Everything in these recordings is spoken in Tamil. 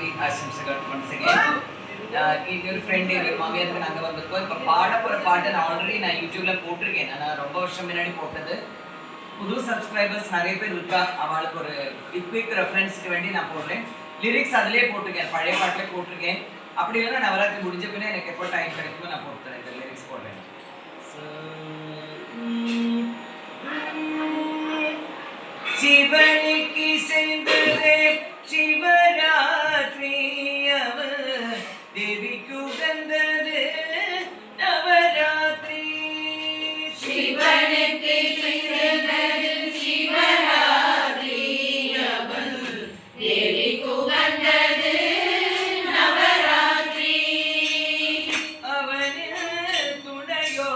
நவராத்திரி ஆசம்சைகள் once again. இன்னொரு ஃப்ரெண்டு எங்கள் மாமியாருக்கு நாங்கள் வந்திருக்கோம். இப்போ பாட போகிற பாட்டை நான் ஆல்ரெடி யூடியூப்பில் போட்டிருக்கேன். நான் ரொம்ப வருஷம் முன்னாடி போட்டது. புது சப்ஸ்கிரைபர்ஸ் நிறைய பேர் இருக்கா, அவளுக்கு ஒரு குயிக் ரெஃபரன்ஸுக்கு வேண்டி நான் போடுறேன். லிரிக்ஸ் அதிலே போட்டிருக்கேன், பழைய பாட்டிலே போட்டிருக்கேன். அப்படி இல்லைன்னா நவராத்திரி முடிஞ்ச பின்னே எனக்கு எப்போ டைம் கிடைக்குமோ நான் போட்டுறேன், இந்த லிரிக்ஸ் போடுறேன். சிவனுக்கு செய்ததே சிவராத்திரி, அவர் தேவிக்கு உகந்தது நவராத்திரி. சிவனுக்கு செய்தது சிவராத்திரி, அவர் தேவிக்கு உகந்தது நவராத்திரி. அவனில் துணையோ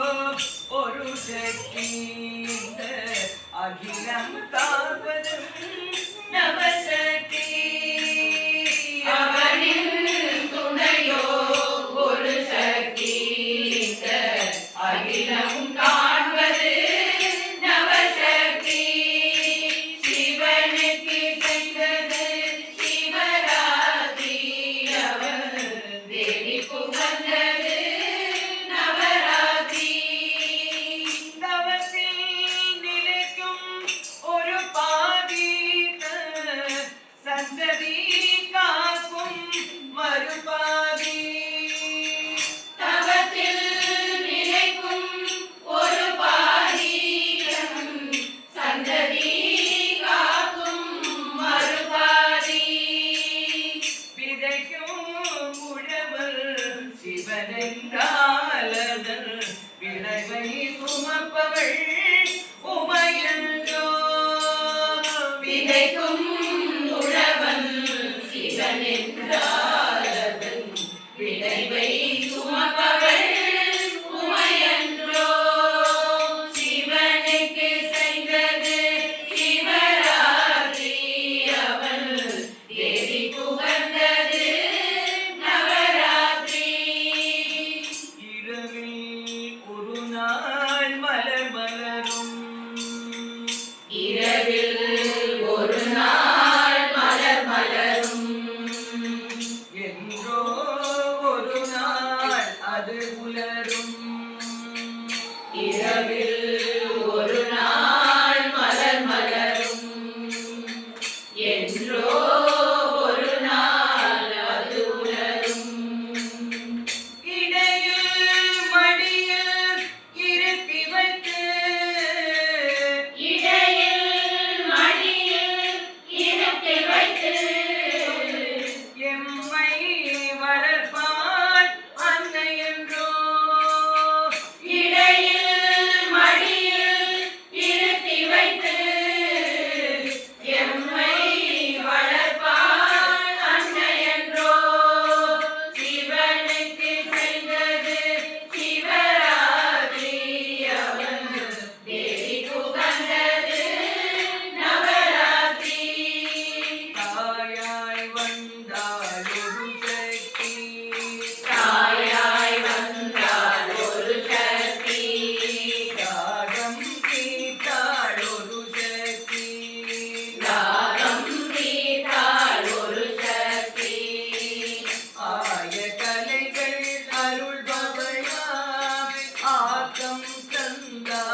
ஒரு சக்தி, அகிலம் காப்பது நவசக்தி. அவனின் துணையோ ஒரு சக்தி, அகிலம் காண்பது நவசக்தி. சிவனுக்கு செய்தது சிவராத்திரி, அவர் தேவிக்கு உகந்தது நவராத்திரி. தவத்தில் நிலைக்கும் ஒரு பாதீத சந்ததி காக்கும் மறுபாதி. தவத்தில் நிலைக்கும் ஒரு பாதீகம், சந்ததி காக்கும் மறுபாதி. விதைக்கும் உழவர் சிவனென்றாலதன் விளைவை சுமப்பவள் உமையன்றோ. விதைக்கும் உழவன் சிவன் என்றால் அதன் விளைவை சுமப்பவள் உமையன்றோ. சிவனுக்கு செய்தது சிவராத்திரி, அவள் தேவிக்கு உகந்தது நவராத்திரி. இரவில் ஒரு நாள் மலர் மலரும், இரவில் ஒரு நாள் மலர் மலரும், என்றோ ஒரு நாள் அது உலரும். இரவில் ஒரு நாள் மலர் மலரும், என்றோ ஒரு நாள் அது உலரும். இடையில் மடியில் இருத்தி வைத்து, இடையில் மடியில் இருத்தி வைத்து, எம்மை வளர்ப்பாள் அன்னை என்றோ. இடையில் மடியில் இருத்தி வைத்து, எம்மை வளர்ப்பாள் அன்னை என்றோ. சிவனுக்கு செய்தது சிவராத்திரி, அவன் தேவிக்கு உகந்தது நவராத்திரி. தாயாய் வந்தாள் ஒரு சக்தி, தாயாய் வந்தாள் ஒரு சக்தி, தாகம் தீர்த்தாள் ஒரு சக்தி. தாகம் தீர்த்தாள் ஒரு சக்தி. ஆய கலைகள் அருள்பவளாம் ஆக்கம் தந்தாள்